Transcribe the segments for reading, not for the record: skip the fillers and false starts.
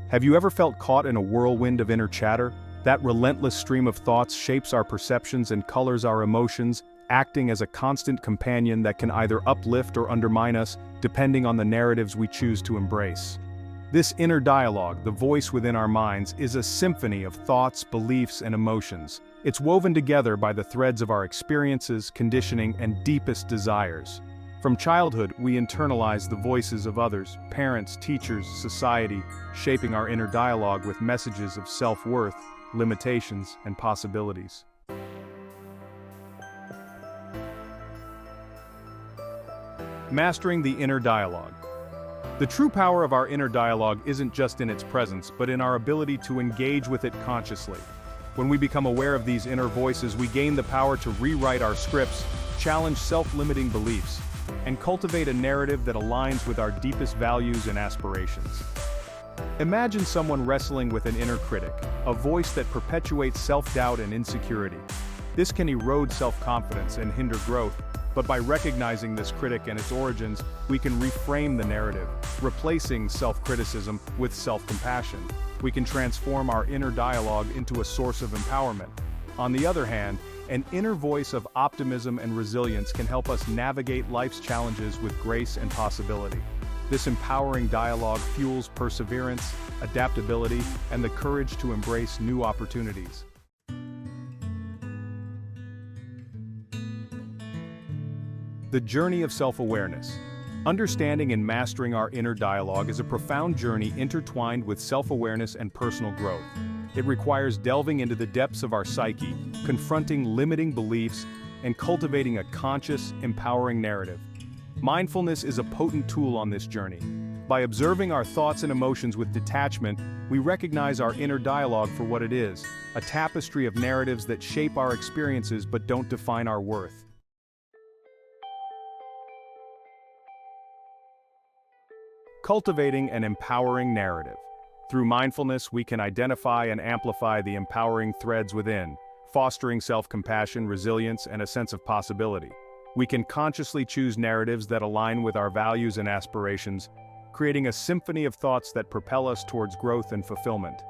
Have you ever felt caught in a whirlwind of inner chatter? That relentless stream of thoughts shapes our perceptions and colors our emotions, acting as a constant companion that can either uplift or undermine us, depending on the narratives we choose to embrace. This inner dialogue, the voice within our minds, is a symphony of thoughts, beliefs, and emotions. It's woven together by the threads of our experiences, conditioning, and deepest desires. From childhood, we internalize the voices of others, parents, teachers, society, shaping our inner dialogue with messages of self-worth, limitations, and possibilities. Mastering the inner dialogue. The true power of our inner dialogue isn't just in its presence, but in our ability to engage with it consciously. When we become aware of these inner voices, we gain the power to rewrite our scripts, challenge self-limiting beliefs, and cultivate a narrative that aligns with our deepest values and aspirations. Imagine someone wrestling with an inner critic, a voice that perpetuates self-doubt and insecurity. This can erode self-confidence and hinder growth, but by recognizing this critic and its origins, we can reframe the narrative, replacing self-criticism with self-compassion. We can transform our inner dialogue into a source of empowerment. On the other hand, an inner voice of optimism and resilience can help us navigate life's challenges with grace and possibility. This empowering dialogue fuels perseverance, adaptability, and the courage to embrace new opportunities. The journey of self-awareness. Understanding and mastering our inner dialogue is a profound journey intertwined with self-awareness and personal growth. It requires delving into the depths of our psyche, confronting limiting beliefs, and cultivating a conscious, empowering narrative. Mindfulness is a potent tool on this journey. By observing our thoughts and emotions with detachment, we recognize our inner dialogue for what it is, a tapestry of narratives that shape our experiences but don't define our worth. Cultivating an empowering narrative. Through mindfulness, we can identify and amplify the empowering threads within, fostering self-compassion, resilience, and a sense of possibility. We can consciously choose narratives that align with our values and aspirations, creating a symphony of thoughts that propel us towards growth and fulfillment.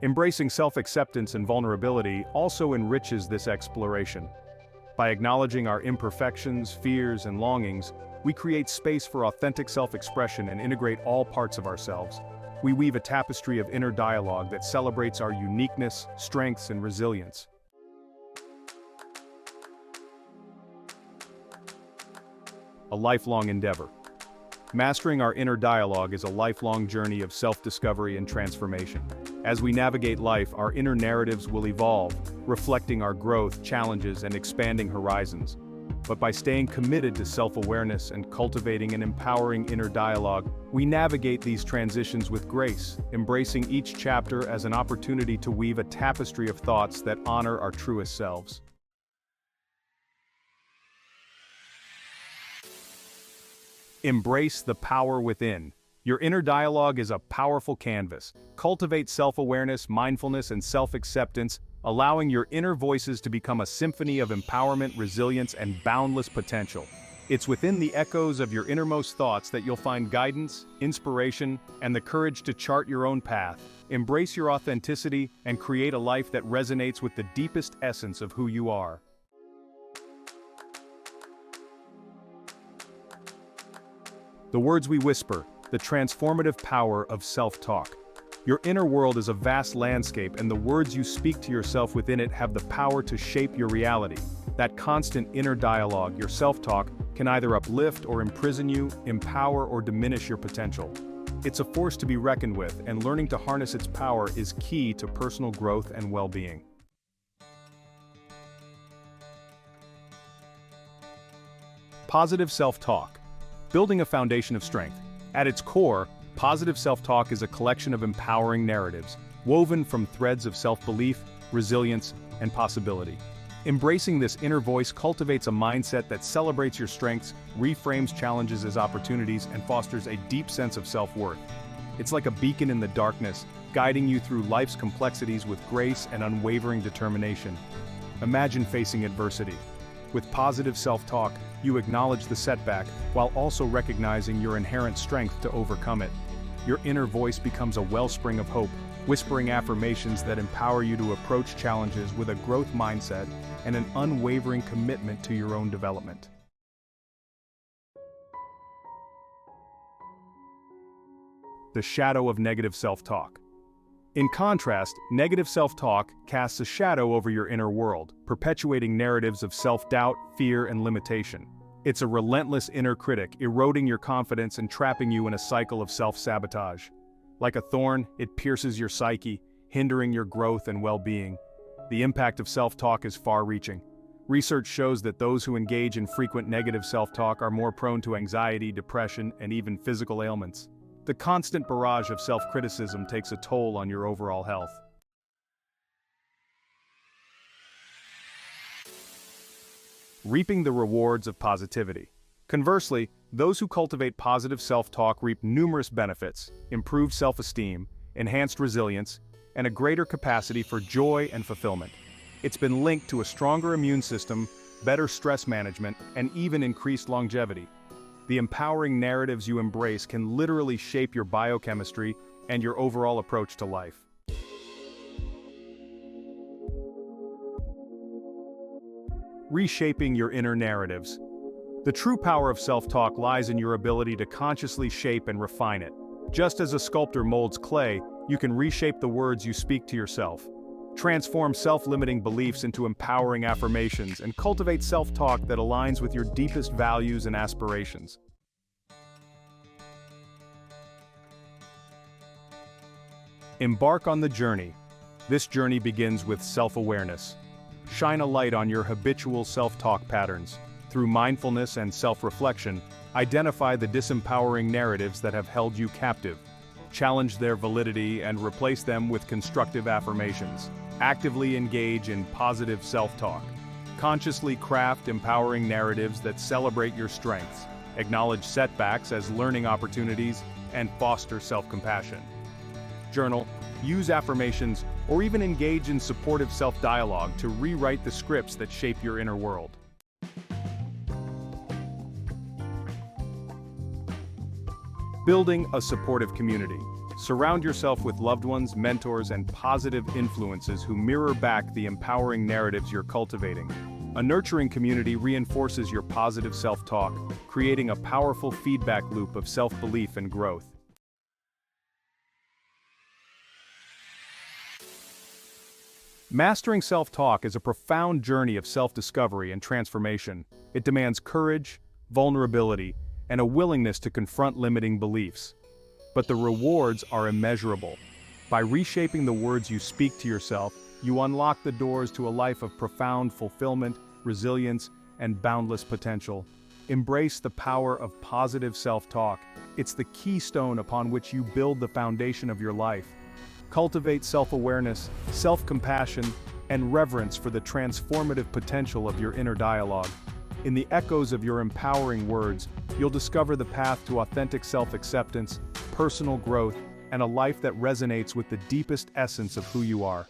Embracing self-acceptance and vulnerability also enriches this exploration. By acknowledging our imperfections, fears, and longings, we create space for authentic self-expression and integrate all parts of ourselves. We weave a tapestry of inner dialogue that celebrates our uniqueness, strengths, and resilience. A lifelong endeavor. Mastering our inner dialogue is a lifelong journey of self-discovery and transformation. As we navigate life, our inner narratives will evolve, reflecting our growth, challenges, and expanding horizons. But by staying committed to self-awareness and cultivating an empowering inner dialogue, we navigate these transitions with grace, embracing each chapter as an opportunity to weave a tapestry of thoughts that honor our truest selves. Embrace the power within. Your inner dialogue is a powerful canvas. Cultivate self-awareness, mindfulness, and self-acceptance, allowing your inner voices to become a symphony of empowerment, resilience, and boundless potential. It's within the echoes of your innermost thoughts that you'll find guidance, inspiration, and the courage to chart your own path. Embrace your authenticity and create a life that resonates with the deepest essence of who you are. The words we whisper, the transformative power of self-talk. Your inner world is a vast landscape, and the words you speak to yourself within it have the power to shape your reality. That constant inner dialogue, your self-talk, can either uplift or imprison you, empower or diminish your potential. It's a force to be reckoned with, and learning to harness its power is key to personal growth and well-being. Positive self-talk. Building a foundation of strength. At its core, positive self-talk is a collection of empowering narratives, woven from threads of self-belief, resilience, and possibility. Embracing this inner voice cultivates a mindset that celebrates your strengths, reframes challenges as opportunities, and fosters a deep sense of self-worth. It's like a beacon in the darkness, guiding you through life's complexities with grace and unwavering determination. Imagine facing adversity. With positive self-talk, you acknowledge the setback while also recognizing your inherent strength to overcome it. your inner voice becomes a wellspring of hope, whispering affirmations that empower you to approach challenges with a growth mindset and an unwavering commitment to your own development. The shadow of negative self-talk. In contrast, negative self-talk casts a shadow over your inner world, perpetuating narratives of self-doubt, fear, and limitation. It's a relentless inner critic, eroding your confidence and trapping you in a cycle of self-sabotage. Like a thorn, it pierces your psyche, hindering your growth and well-being. The impact of self-talk is far-reaching. Research shows that those who engage in frequent negative self-talk are more prone to anxiety, depression, and even physical ailments. The constant barrage of self-criticism takes a toll on your overall health. Reaping the rewards of positivity. Conversely, those who cultivate positive self-talk reap numerous benefits: improved self-esteem, enhanced resilience, and a greater capacity for joy and fulfillment. It's been linked to a stronger immune system, better stress management, and even increased longevity. The empowering narratives you embrace can literally shape your biochemistry and your overall approach to life. Reshaping your inner narratives. The true power of self-talk lies in your ability to consciously shape and refine it. Just as a sculptor molds clay, you can reshape the words you speak to yourself. Transform self-limiting beliefs into empowering affirmations and cultivate self-talk that aligns with your deepest values and aspirations. Embark on the journey. This journey begins with self-awareness. Shine a light on your habitual self-talk patterns. Through mindfulness and self-reflection, identify the disempowering narratives that have held you captive. Challenge their validity and replace them with constructive affirmations. Actively engage in positive self-talk. Consciously craft empowering narratives that celebrate your strengths, acknowledge setbacks as learning opportunities, and foster self-compassion. Journal, use affirmations, or even engage in supportive self-dialogue to rewrite the scripts that shape your inner world. Building a supportive community. Surround yourself with loved ones, mentors, and positive influences who mirror back the empowering narratives you're cultivating. A nurturing community reinforces your positive self-talk, creating a powerful feedback loop of self-belief and growth. Mastering self-talk is a profound journey of self-discovery and transformation. It demands courage, vulnerability, and a willingness to confront limiting beliefs. But the rewards are immeasurable. By reshaping the words you speak to yourself, you unlock the doors to a life of profound fulfillment, resilience, and boundless potential. Embrace the power of positive self-talk. It's the keystone upon which you build the foundation of your life. Cultivate self-awareness, self-compassion, and reverence for the transformative potential of your inner dialogue. In the echoes of your empowering words, you'll discover the path to authentic self-acceptance, personal growth, and a life that resonates with the deepest essence of who you are.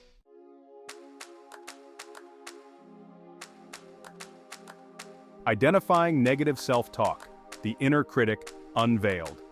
Identifying negative self-talk, the inner critic unveiled.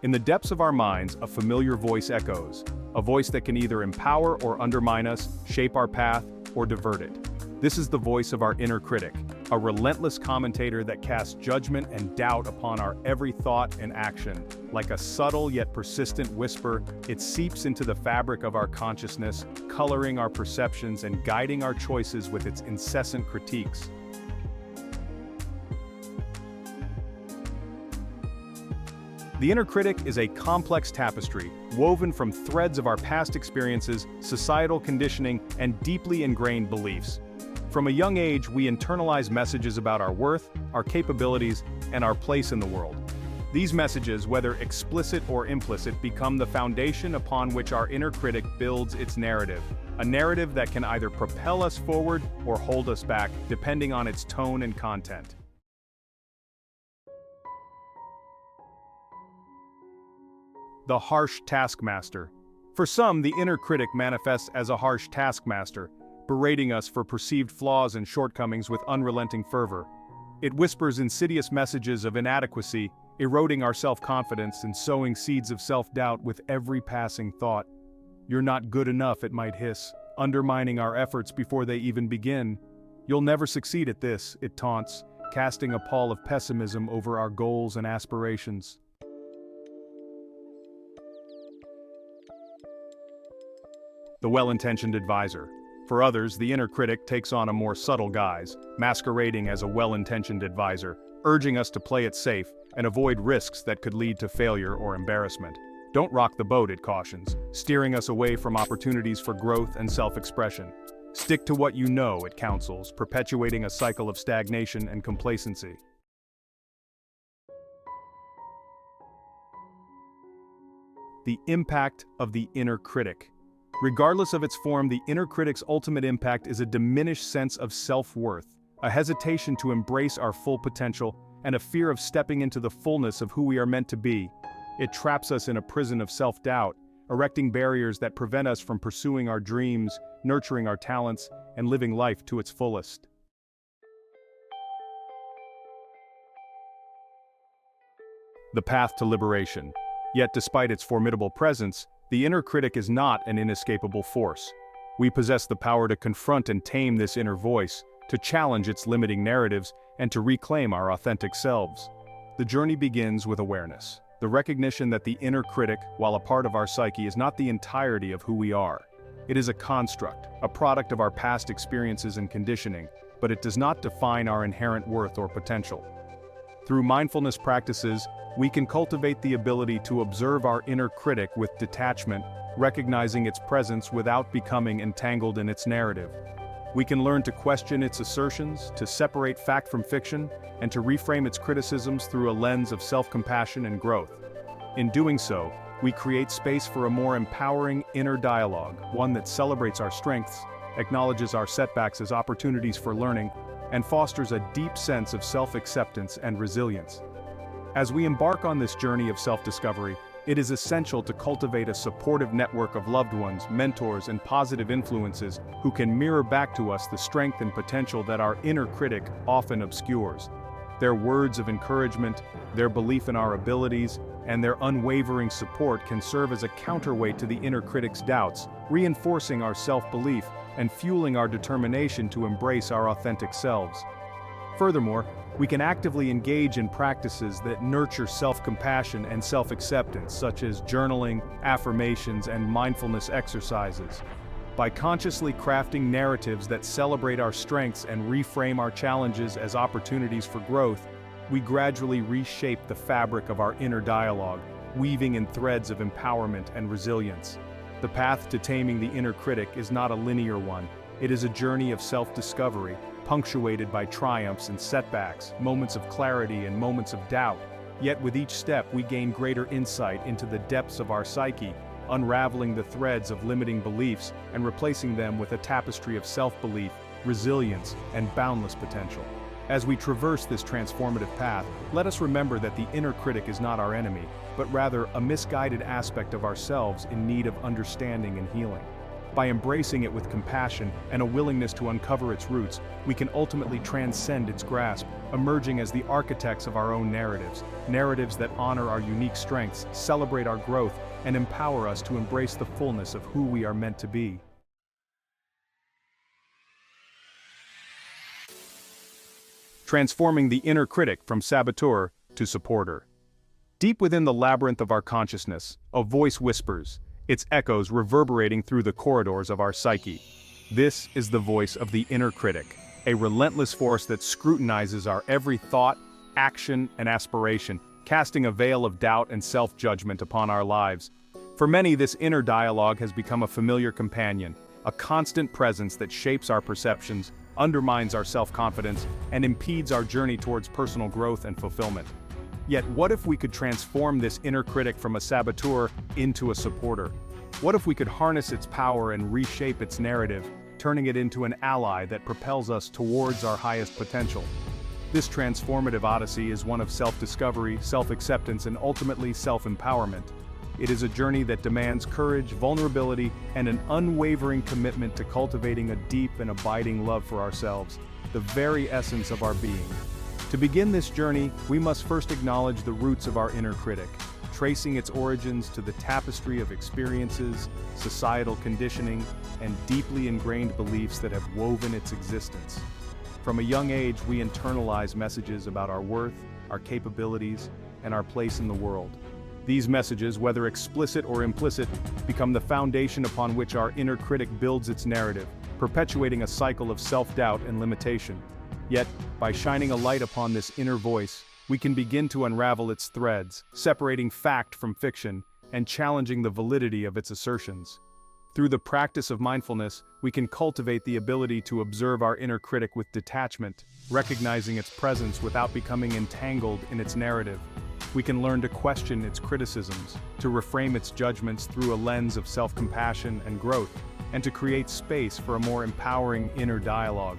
In the depths of our minds, a familiar voice echoes, a voice that can either empower or undermine us, shape our path, or divert it. This is the voice of our inner critic, a relentless commentator that casts judgment and doubt upon our every thought and action. Like a subtle yet persistent whisper, it seeps into the fabric of our consciousness, coloring our perceptions and guiding our choices with its incessant critiques. The inner critic is a complex tapestry, woven from threads of our past experiences, societal conditioning, and deeply ingrained beliefs. From a young age, we internalize messages about our worth, our capabilities, and our place in the world. These messages, whether explicit or implicit, become the foundation upon which our inner critic builds its narrative. A narrative that can either propel us forward or hold us back, depending on its tone and content. The harsh taskmaster. For some, the inner critic manifests as a harsh taskmaster, berating us for perceived flaws and shortcomings with unrelenting fervor. It whispers insidious messages of inadequacy, eroding our self-confidence and sowing seeds of self-doubt with every passing thought. "You're not good enough," it might hiss, undermining our efforts before they even begin. "You'll never succeed at this," it taunts, casting a pall of pessimism over our goals and aspirations. The well-intentioned advisor. For others, the inner critic takes on a more subtle guise, masquerading as a well-intentioned advisor, urging us to play it safe and avoid risks that could lead to failure or embarrassment. "Don't rock the boat," it cautions, steering us away from opportunities for growth and self-expression. "Stick to what you know," it counsels, perpetuating a cycle of stagnation and complacency. The impact of the inner critic. Regardless of its form, the inner critic's ultimate impact is a diminished sense of self-worth, a hesitation to embrace our full potential, and a fear of stepping into the fullness of who we are meant to be. It traps us in a prison of self-doubt, erecting barriers that prevent us from pursuing our dreams, nurturing our talents, and living life to its fullest. The path to liberation. Yet despite its formidable presence, the inner critic is not an inescapable force. We possess the power to confront and tame this inner voice, to challenge its limiting narratives, and to reclaim our authentic selves. The journey begins with awareness, the recognition that the inner critic, while a part of our psyche, is not the entirety of who we are. It is a construct, a product of our past experiences and conditioning, but it does not define our inherent worth or potential. Through mindfulness practices, we can cultivate the ability to observe our inner critic with detachment, recognizing its presence without becoming entangled in its narrative. We can learn to question its assertions, to separate fact from fiction, and to reframe its criticisms through a lens of self-compassion and growth. In doing so, we create space for a more empowering inner dialogue, one that celebrates our strengths, acknowledges our setbacks as opportunities for learning, and fosters a deep sense of self-acceptance and resilience. As we embark on this journey of self-discovery, it is essential to cultivate a supportive network of loved ones, mentors, and positive influences who can mirror back to us the strength and potential that our inner critic often obscures. Their words of encouragement, their belief in our abilities, and their unwavering support can serve as a counterweight to the inner critic's doubts, reinforcing our self-belief and fueling our determination to embrace our authentic selves. Furthermore, we can actively engage in practices that nurture self-compassion and self-acceptance, such as journaling, affirmations, and mindfulness exercises. By consciously crafting narratives that celebrate our strengths and reframe our challenges as opportunities for growth, we gradually reshape the fabric of our inner dialogue, weaving in threads of empowerment and resilience. The path to taming the inner critic is not a linear one. It is a journey of self-discovery, punctuated by triumphs and setbacks, moments of clarity and moments of doubt. Yet with each step we gain greater insight into the depths of our psyche, unraveling the threads of limiting beliefs and replacing them with a tapestry of self-belief, resilience, and boundless potential. As we traverse this transformative path, let us remember that the inner critic is not our enemy, but rather a misguided aspect of ourselves in need of understanding and healing. By embracing it with compassion and a willingness to uncover its roots, we can ultimately transcend its grasp, emerging as the architects of our own narratives, narratives that honor our unique strengths, celebrate our growth, and empower us to embrace the fullness of who we are meant to be. Transforming the inner critic from saboteur to supporter. Deep within the labyrinth of our consciousness, a voice whispers, its echoes reverberating through the corridors of our psyche. This is the voice of the inner critic, a relentless force that scrutinizes our every thought, action, and aspiration, casting a veil of doubt and self-judgment upon our lives. For many, this inner dialogue has become a familiar companion, a constant presence that shapes our perceptions, undermines our self-confidence, and impedes our journey towards personal growth and fulfillment. Yet what if we could transform this inner critic from a saboteur into a supporter? What if we could harness its power and reshape its narrative, turning it into an ally that propels us towards our highest potential? This transformative odyssey is one of self-discovery, self-acceptance, and ultimately self-empowerment. It is a journey that demands courage, vulnerability, and an unwavering commitment to cultivating a deep and abiding love for ourselves, the very essence of our being. To begin this journey, we must first acknowledge the roots of our inner critic, tracing its origins to the tapestry of experiences, societal conditioning, and deeply ingrained beliefs that have woven its existence. From a young age, we internalize messages about our worth, our capabilities, and our place in the world. These messages, whether explicit or implicit, become the foundation upon which our inner critic builds its narrative, perpetuating a cycle of self-doubt and limitation. Yet, by shining a light upon this inner voice, we can begin to unravel its threads, separating fact from fiction, and challenging the validity of its assertions. Through the practice of mindfulness, we can cultivate the ability to observe our inner critic with detachment, recognizing its presence without becoming entangled in its narrative. We can learn to question its criticisms, to reframe its judgments through a lens of self-compassion and growth, and to create space for a more empowering inner dialogue,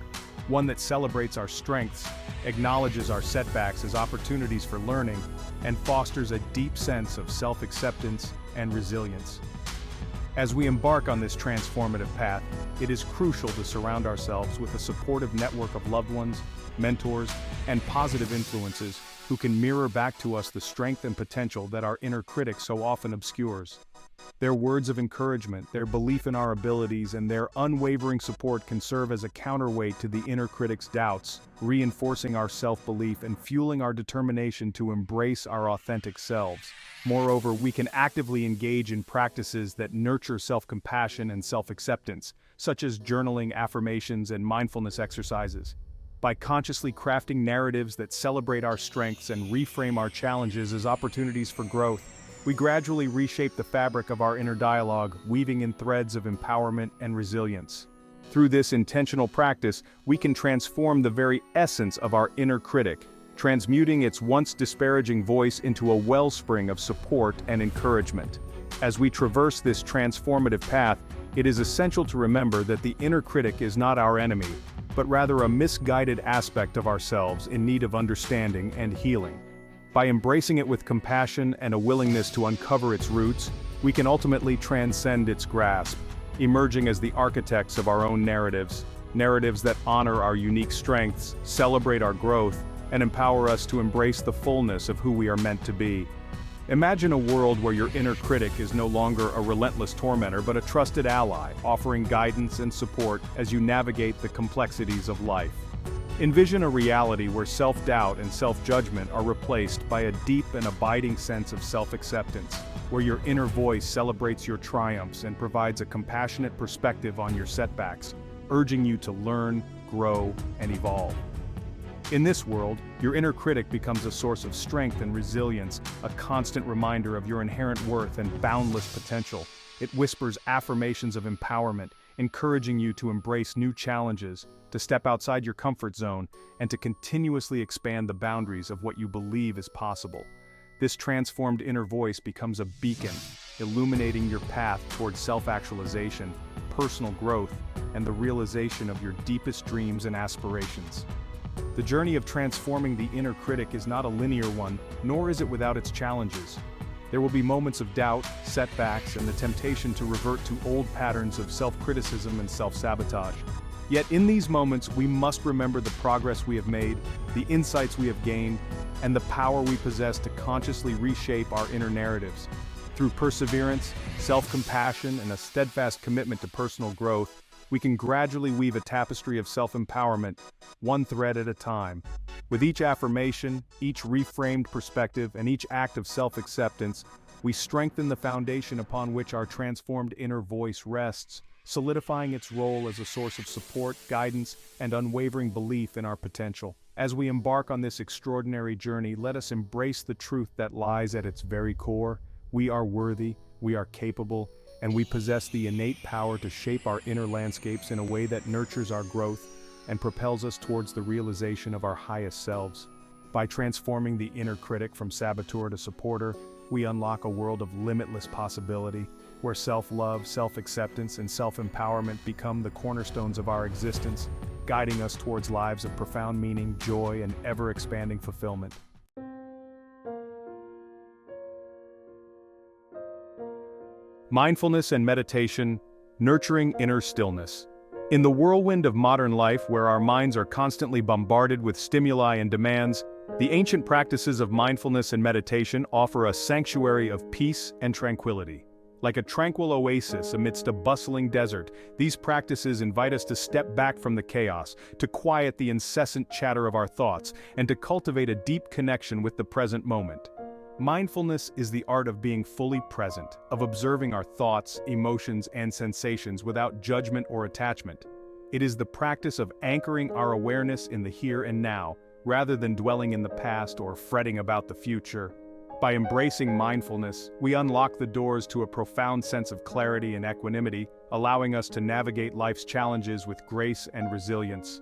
one that celebrates our strengths, acknowledges our setbacks as opportunities for learning, and fosters a deep sense of self-acceptance and resilience. As we embark on this transformative path, it is crucial to surround ourselves with a supportive network of loved ones, mentors, and positive influences who can mirror back to us the strength and potential that our inner critic so often obscures. Their words of encouragement, their belief in our abilities, and their unwavering support can serve as a counterweight to the inner critic's doubts, reinforcing our self-belief and fueling our determination to embrace our authentic selves. Moreover, we can actively engage in practices that nurture self-compassion and self-acceptance, such as journaling, affirmations, and mindfulness exercises. By consciously crafting narratives that celebrate our strengths and reframe our challenges as opportunities for growth, we gradually reshape the fabric of our inner dialogue, weaving in threads of empowerment and resilience. Through this intentional practice, we can transform the very essence of our inner critic, transmuting its once disparaging voice into a wellspring of support and encouragement. As we traverse this transformative path, it is essential to remember that the inner critic is not our enemy, but rather a misguided aspect of ourselves in need of understanding and healing. By embracing it with compassion and a willingness to uncover its roots, we can ultimately transcend its grasp, emerging as the architects of our own narratives that honor our unique strengths, celebrate our growth, and empower us to embrace the fullness of who we are meant to be. Imagine a world where your inner critic is no longer a relentless tormentor but a trusted ally, offering guidance and support as you navigate the complexities of life. Envision a reality where self-doubt and self-judgment are replaced by a deep and abiding sense of self-acceptance, where your inner voice celebrates your triumphs and provides a compassionate perspective on your setbacks, urging you to learn, grow, and evolve. In this world, your inner critic becomes a source of strength and resilience, a constant reminder of your inherent worth and boundless potential. It whispers affirmations of empowerment, encouraging you to embrace new challenges, to step outside your comfort zone, and to continuously expand the boundaries of what you believe is possible. This transformed inner voice becomes a beacon, illuminating your path towards self-actualization, personal growth, and the realization of your deepest dreams and aspirations. The journey of transforming the inner critic is not a linear one, nor is it without its challenges. There will be moments of doubt, setbacks, and the temptation to revert to old patterns of self-criticism and self-sabotage. Yet in these moments, we must remember the progress we have made, the insights we have gained, and the power we possess to consciously reshape our inner narratives. Through perseverance, self-compassion, and a steadfast commitment to personal growth, we can gradually weave a tapestry of self-empowerment, one thread at a time. With each affirmation, each reframed perspective, and each act of self-acceptance, we strengthen the foundation upon which our transformed inner voice rests, solidifying its role as a source of support, guidance, and unwavering belief in our potential. As we embark on this extraordinary journey, let us embrace the truth that lies at its very core. We are worthy, we are capable, and we possess the innate power to shape our inner landscapes in a way that nurtures our growth and propels us towards the realization of our highest selves. By transforming the inner critic from saboteur to supporter, we unlock a world of limitless possibility, where self-love, self-acceptance, and self-empowerment become the cornerstones of our existence, guiding us towards lives of profound meaning, joy, and ever-expanding fulfillment. Mindfulness and meditation, nurturing inner stillness. In the whirlwind of modern life where our minds are constantly bombarded with stimuli and demands, the ancient practices of mindfulness and meditation offer a sanctuary of peace and tranquility. Like a tranquil oasis amidst a bustling desert, these practices invite us to step back from the chaos, to quiet the incessant chatter of our thoughts, and to cultivate a deep connection with the present moment. Mindfulness is the art of being fully present, of observing our thoughts, emotions, and sensations without judgment or attachment. It is the practice of anchoring our awareness in the here and now, rather than dwelling in the past or fretting about the future. By embracing mindfulness, we unlock the doors to a profound sense of clarity and equanimity, allowing us to navigate life's challenges with grace and resilience.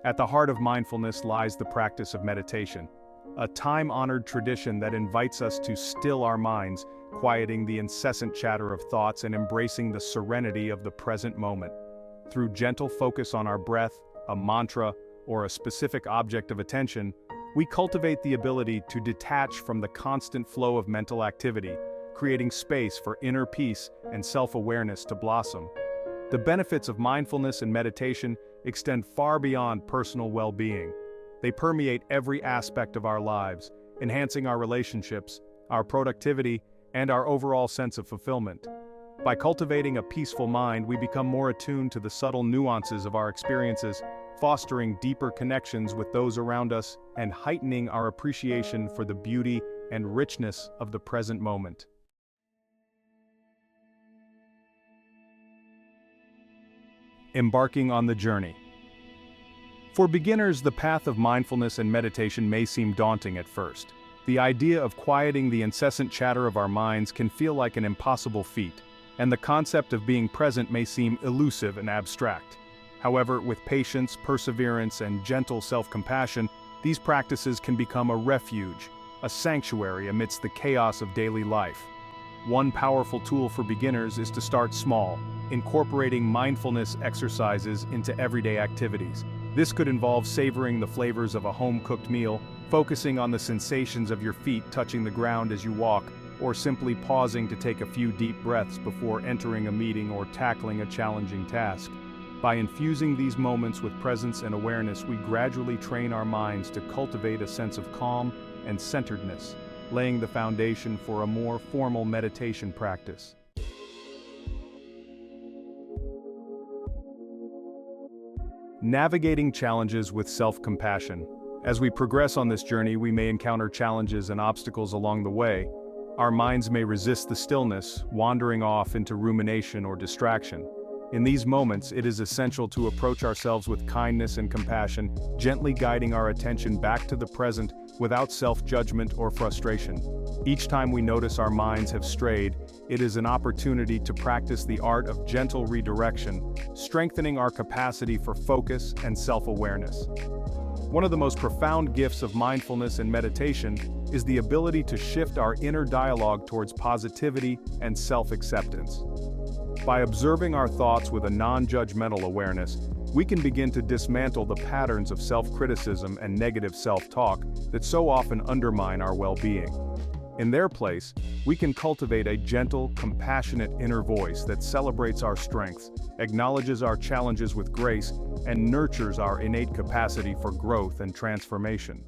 At the heart of mindfulness lies the practice of meditation, a time-honored tradition that invites us to still our minds, quieting the incessant chatter of thoughts and embracing the serenity of the present moment. Through gentle focus on our breath, a mantra, or a specific object of attention, we cultivate the ability to detach from the constant flow of mental activity, creating space for inner peace and self-awareness to blossom. The benefits of mindfulness and meditation extend far beyond personal well-being. They permeate every aspect of our lives, enhancing our relationships, our productivity, and our overall sense of fulfillment. By cultivating a peaceful mind, we become more attuned to the subtle nuances of our experiences, fostering deeper connections with those around us and heightening our appreciation for the beauty and richness of the present moment. Embarking on the journey. For beginners, the path of mindfulness and meditation may seem daunting at first. The idea of quieting the incessant chatter of our minds can feel like an impossible feat, and the concept of being present may seem elusive and abstract. However, with patience, perseverance, and gentle self-compassion, these practices can become a refuge, a sanctuary amidst the chaos of daily life. One powerful tool for beginners is to start small, incorporating mindfulness exercises into everyday activities. This could involve savoring the flavors of a home-cooked meal, focusing on the sensations of your feet touching the ground as you walk, or simply pausing to take a few deep breaths before entering a meeting or tackling a challenging task. By infusing these moments with presence and awareness, we gradually train our minds to cultivate a sense of calm and centeredness, laying the foundation for a more formal meditation practice. Navigating challenges with self-compassion. As we progress on this journey, we may encounter challenges and obstacles along the way. Our minds may resist the stillness, wandering off into rumination or distraction. In these moments, it is essential to approach ourselves with kindness and compassion, gently guiding our attention back to the present without self-judgment or frustration. Each time we notice our minds have strayed, it is an opportunity to practice the art of gentle redirection, strengthening our capacity for focus and self-awareness. One of the most profound gifts of mindfulness and meditation is the ability to shift our inner dialogue towards positivity and self-acceptance. By observing our thoughts with a non-judgmental awareness, we can begin to dismantle the patterns of self-criticism and negative self-talk that so often undermine our well-being. In their place, we can cultivate a gentle, compassionate inner voice that celebrates our strengths, acknowledges our challenges with grace, and nurtures our innate capacity for growth and transformation.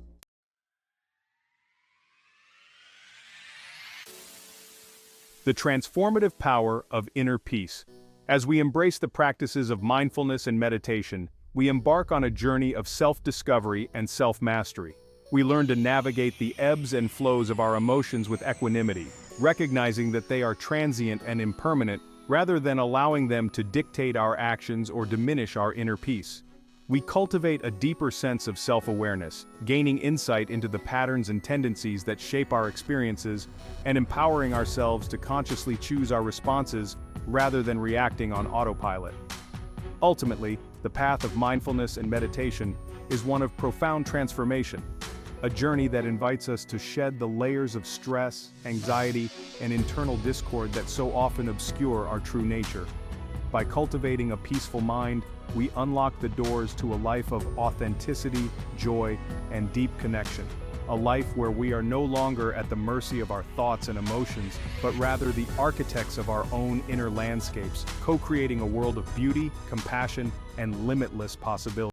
The transformative power of inner peace. As we embrace the practices of mindfulness and meditation, we embark on a journey of self-discovery and self-mastery. We learn to navigate the ebbs and flows of our emotions with equanimity, recognizing that they are transient and impermanent, rather than allowing them to dictate our actions or diminish our inner peace. We cultivate a deeper sense of self-awareness, gaining insight into the patterns and tendencies that shape our experiences, and empowering ourselves to consciously choose our responses rather than reacting on autopilot. Ultimately, the path of mindfulness and meditation is one of profound transformation, a journey that invites us to shed the layers of stress, anxiety, and internal discord that so often obscure our true nature. By cultivating a peaceful mind, we unlock the doors to a life of authenticity, joy, and deep connection, a life where we are no longer at the mercy of our thoughts and emotions, but rather the architects of our own inner landscapes, co-creating a world of beauty, compassion, and limitless possibility.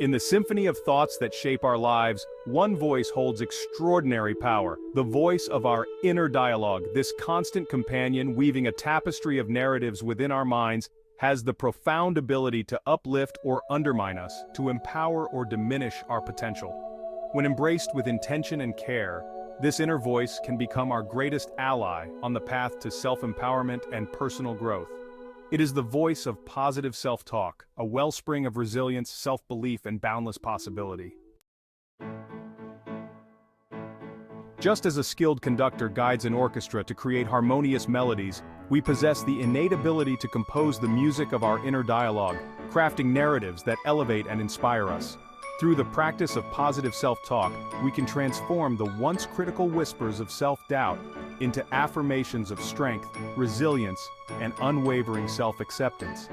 In the symphony of thoughts that shape our lives, one voice holds extraordinary power, the voice of our inner dialogue. This constant companion, weaving a tapestry of narratives within our minds, has the profound ability to uplift or undermine us, to empower or diminish our potential. When embraced with intention and care, this inner voice can become our greatest ally on the path to self-empowerment and personal growth. It is the voice of positive self-talk, a wellspring of resilience, self-belief, and boundless possibility. Just as a skilled conductor guides an orchestra to create harmonious melodies, we possess the innate ability to compose the music of our inner dialogue, crafting narratives that elevate and inspire us. Through the practice of positive self-talk, we can transform the once critical whispers of self-doubt into affirmations of strength, resilience, and unwavering self-acceptance.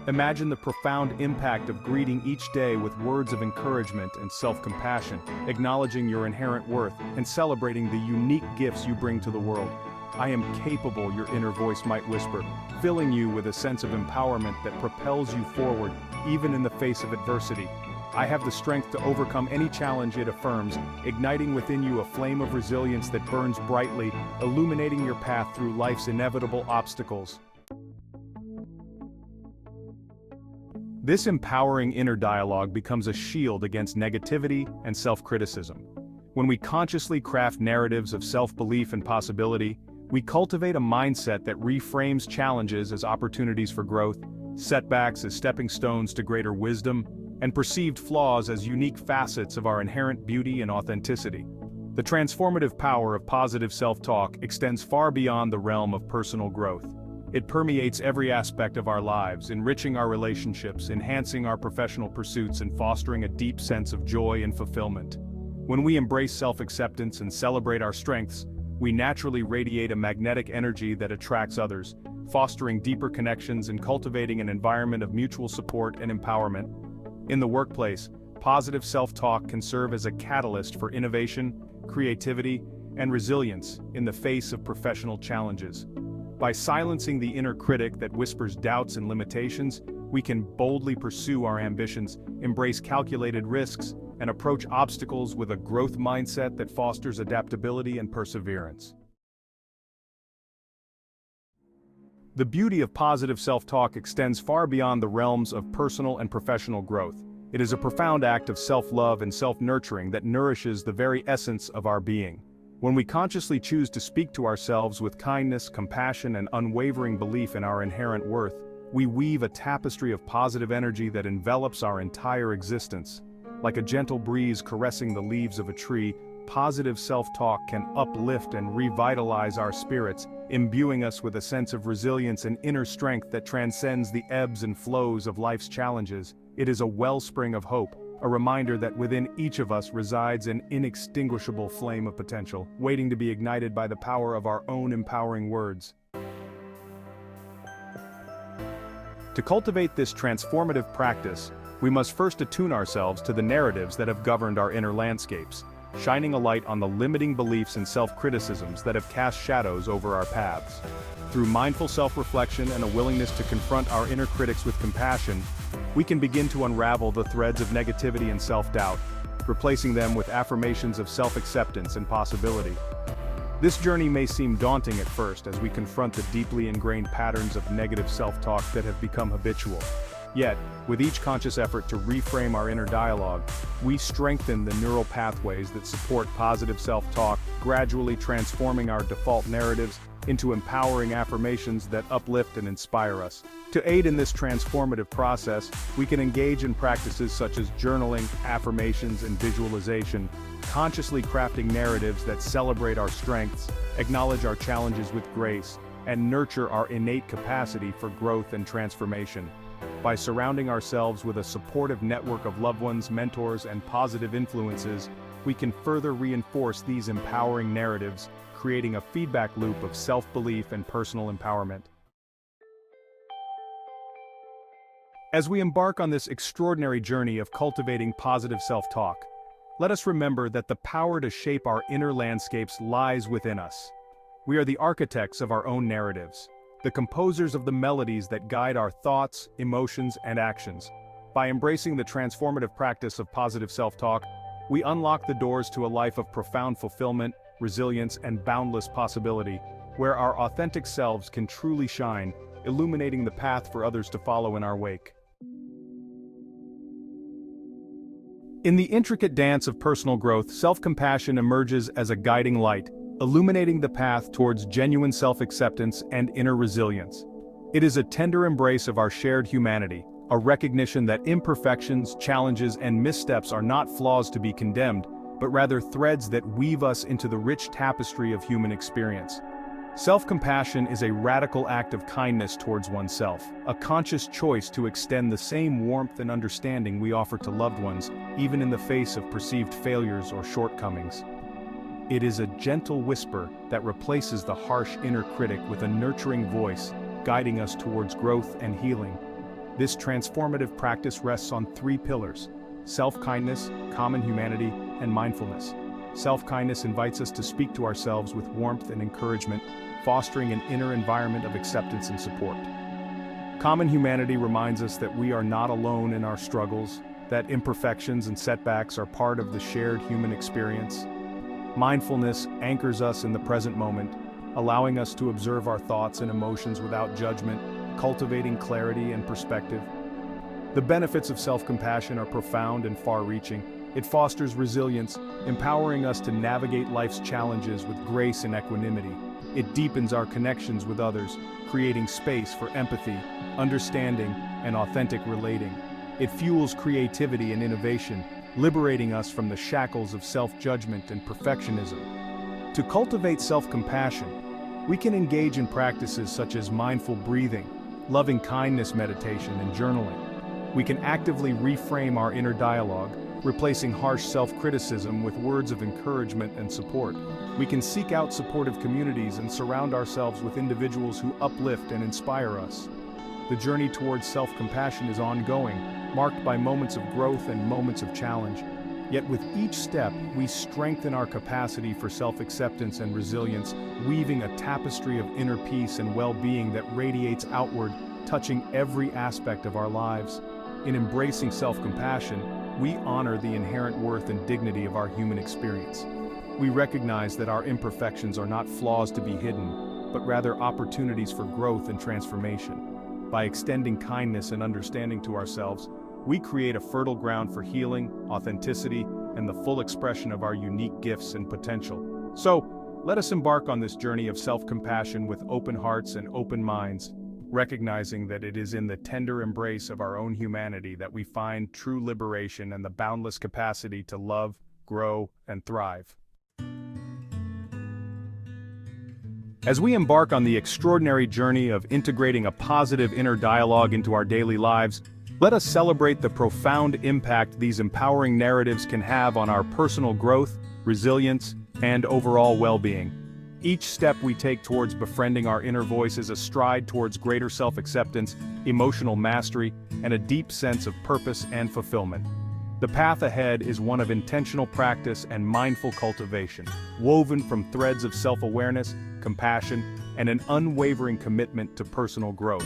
Imagine the profound impact of greeting each day with words of encouragement and self-compassion, acknowledging your inherent worth and celebrating the unique gifts you bring to the world. "I am capable," your inner voice might whisper, filling you with a sense of empowerment that propels you forward, even in the face of adversity. "I have the strength to overcome any challenge," it affirms, igniting within you a flame of resilience that burns brightly, illuminating your path through life's inevitable obstacles. This empowering inner dialogue becomes a shield against negativity and self-criticism. When we consciously craft narratives of self-belief and possibility, we cultivate a mindset that reframes challenges as opportunities for growth, setbacks as stepping stones to greater wisdom, and perceived flaws as unique facets of our inherent beauty and authenticity. The transformative power of positive self-talk extends far beyond the realm of personal growth. It permeates every aspect of our lives, enriching our relationships, enhancing our professional pursuits, and fostering a deep sense of joy and fulfillment. When we embrace self-acceptance and celebrate our strengths, we naturally radiate a magnetic energy that attracts others, fostering deeper connections and cultivating an environment of mutual support and empowerment. In the workplace, positive self-talk can serve as a catalyst for innovation, creativity, and resilience in the face of professional challenges. By silencing the inner critic that whispers doubts and limitations, we can boldly pursue our ambitions, embrace calculated risks, and approach obstacles with a growth mindset that fosters adaptability and perseverance. The beauty of positive self-talk extends far beyond the realms of personal and professional growth. It is a profound act of self-love and self-nurturing that nourishes the very essence of our being. When we consciously choose to speak to ourselves with kindness, compassion, and unwavering belief in our inherent worth, we weave a tapestry of positive energy that envelops our entire existence. Like a gentle breeze caressing the leaves of a tree, positive self-talk can uplift and revitalize our spirits, imbuing us with a sense of resilience and inner strength that transcends the ebbs and flows of life's challenges. It is a wellspring of hope, a reminder that within each of us resides an inextinguishable flame of potential, waiting to be ignited by the power of our own empowering words. To cultivate this transformative practice, we must first attune ourselves to the narratives that have governed our inner landscapes, shining a light on the limiting beliefs and self-criticisms that have cast shadows over our paths. Through mindful self-reflection and a willingness to confront our inner critics with compassion, we can begin to unravel the threads of negativity and self-doubt, replacing them with affirmations of self-acceptance and possibility. This journey may seem daunting at first as we confront the deeply ingrained patterns of negative self-talk that have become habitual. Yet, with each conscious effort to reframe our inner dialogue, we strengthen the neural pathways that support positive self-talk, gradually transforming our default narratives into empowering affirmations that uplift and inspire us. To aid in this transformative process, we can engage in practices such as journaling, affirmations, and visualization, consciously crafting narratives that celebrate our strengths, acknowledge our challenges with grace, and nurture our innate capacity for growth and transformation. By surrounding ourselves with a supportive network of loved ones, mentors, and positive influences, we can further reinforce these empowering narratives, creating a feedback loop of self-belief and personal empowerment. As we embark on this extraordinary journey of cultivating positive self-talk, let us remember that the power to shape our inner landscapes lies within us. We are the architects of our own narratives, the composers of the melodies that guide our thoughts, emotions, and actions. By embracing the transformative practice of positive self-talk, we unlock the doors to a life of profound fulfillment, resilience, and boundless possibility, where our authentic selves can truly shine, illuminating the path for others to follow in our wake. In the intricate dance of personal growth, self-compassion emerges as a guiding light, illuminating the path towards genuine self-acceptance and inner resilience. It is a tender embrace of our shared humanity, a recognition that imperfections, challenges, and missteps are not flaws to be condemned, but rather threads that weave us into the rich tapestry of human experience. Self-compassion is a radical act of kindness towards oneself, a conscious choice to extend the same warmth and understanding we offer to loved ones, even in the face of perceived failures or shortcomings. It is a gentle whisper that replaces the harsh inner critic with a nurturing voice, guiding us towards growth and healing. This transformative practice rests on three pillars: self-kindness, common humanity, and mindfulness. Self-kindness invites us to speak to ourselves with warmth and encouragement, fostering an inner environment of acceptance and support. Common humanity reminds us that we are not alone in our struggles, that imperfections and setbacks are part of the shared human experience. Mindfulness anchors us in the present moment, allowing us to observe our thoughts and emotions without judgment, cultivating clarity and perspective. The benefits of self-compassion are profound and far-reaching. It fosters resilience, empowering us to navigate life's challenges with grace and equanimity. It deepens our connections with others, creating space for empathy, understanding, and authentic relating. It fuels creativity and innovation, liberating us from the shackles of self-judgment and perfectionism. To cultivate self-compassion, we can engage in practices such as mindful breathing, loving kindness meditation, and journaling. We can actively reframe our inner dialogue, replacing harsh self-criticism with words of encouragement and support. We can seek out supportive communities and surround ourselves with individuals who uplift and inspire us. The journey towards self-compassion is ongoing, marked by moments of growth and moments of challenge. Yet with each step, we strengthen our capacity for self-acceptance and resilience, weaving a tapestry of inner peace and well-being that radiates outward, touching every aspect of our lives. In embracing self-compassion, we honor the inherent worth and dignity of our human experience. We recognize that our imperfections are not flaws to be hidden, but rather opportunities for growth and transformation. By extending kindness and understanding to ourselves, we create a fertile ground for healing, authenticity, and the full expression of our unique gifts and potential. So, let us embark on this journey of self-compassion with open hearts and open minds, recognizing that it is in the tender embrace of our own humanity that we find true liberation and the boundless capacity to love, grow, and thrive. As we embark on the extraordinary journey of integrating a positive inner dialogue into our daily lives, let us celebrate the profound impact these empowering narratives can have on our personal growth, resilience, and overall well-being. Each step we take towards befriending our inner voice is a stride towards greater self-acceptance, emotional mastery, and a deep sense of purpose and fulfillment. The path ahead is one of intentional practice and mindful cultivation, woven from threads of self-awareness, compassion, and an unwavering commitment to personal growth.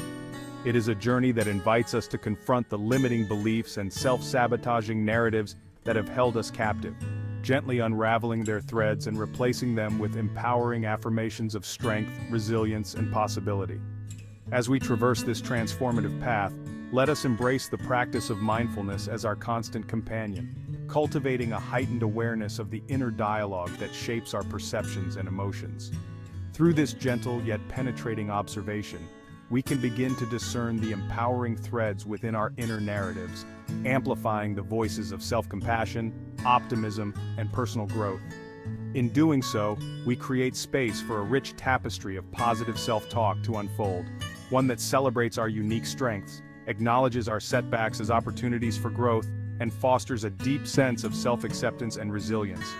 It is a journey that invites us to confront the limiting beliefs and self-sabotaging narratives that have held us captive, gently unraveling their threads and replacing them with empowering affirmations of strength, resilience, and possibility. As we traverse this transformative path, let us embrace the practice of mindfulness as our constant companion, cultivating a heightened awareness of the inner dialogue that shapes our perceptions and emotions. Through this gentle yet penetrating observation, we can begin to discern the empowering threads within our inner narratives, amplifying the voices of self-compassion, optimism, and personal growth. In doing so, we create space for a rich tapestry of positive self-talk to unfold, one that celebrates our unique strengths, acknowledges our setbacks as opportunities for growth, and fosters a deep sense of self-acceptance and resilience.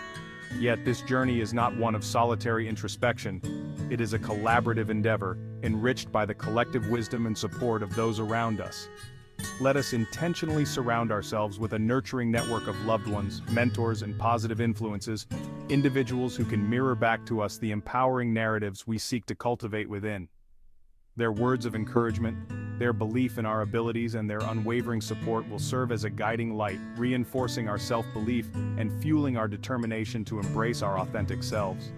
Yet this journey is not one of solitary introspection. It is a collaborative endeavor, enriched by the collective wisdom and support of those around us. let us intentionally surround ourselves with a nurturing network of loved ones, mentors, and positive influences, individuals who can mirror back to us the empowering narratives we seek to cultivate within. Their words of encouragement, their belief in our abilities, and their unwavering support will serve as a guiding light, reinforcing our self-belief and fueling our determination to embrace our authentic selves.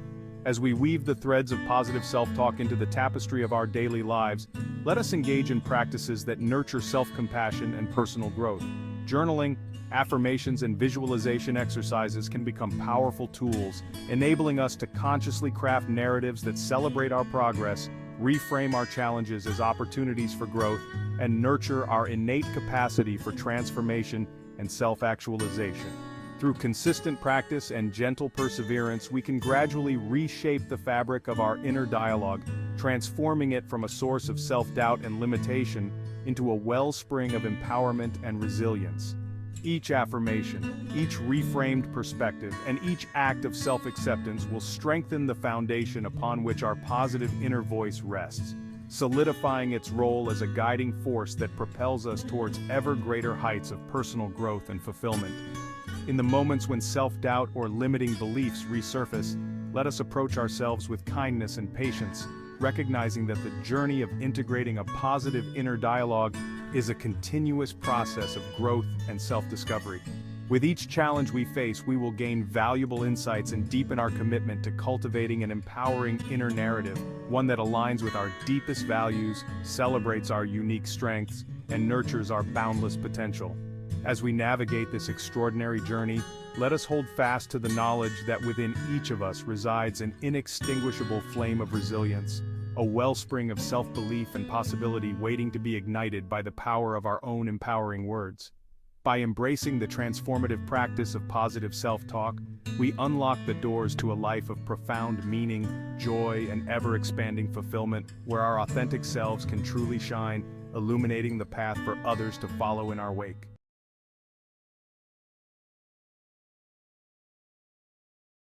As we weave the threads of positive self-talk into the tapestry of our daily lives, let us engage in practices that nurture self-compassion and personal growth. Journaling, affirmations, and visualization exercises can become powerful tools, enabling us to consciously craft narratives that celebrate our progress, reframe our challenges as opportunities for growth, and nurture our innate capacity for transformation and self-actualization. Through consistent practice and gentle perseverance, we can gradually reshape the fabric of our inner dialogue, transforming it from a source of self-doubt and limitation into a wellspring of empowerment and resilience. Each affirmation, each reframed perspective, and each act of self-acceptance will strengthen the foundation upon which our positive inner voice rests, solidifying its role as a guiding force that propels us towards ever greater heights of personal growth and fulfillment. In the moments when self-doubt or limiting beliefs resurface, let us approach ourselves with kindness and patience, recognizing that the journey of integrating a positive inner dialogue is a continuous process of growth and self-discovery. With each challenge we face, we will gain valuable insights and deepen our commitment to cultivating an empowering inner narrative, one that aligns with our deepest values, celebrates our unique strengths, and nurtures our boundless potential. As we navigate this extraordinary journey, let us hold fast to the knowledge that within each of us resides an inextinguishable flame of resilience, a wellspring of self-belief and possibility waiting to be ignited by the power of our own empowering words. By embracing the transformative practice of positive self-talk, we unlock the doors to a life of profound meaning, joy, and ever-expanding fulfillment, where our authentic selves can truly shine, illuminating the path for others to follow in our wake.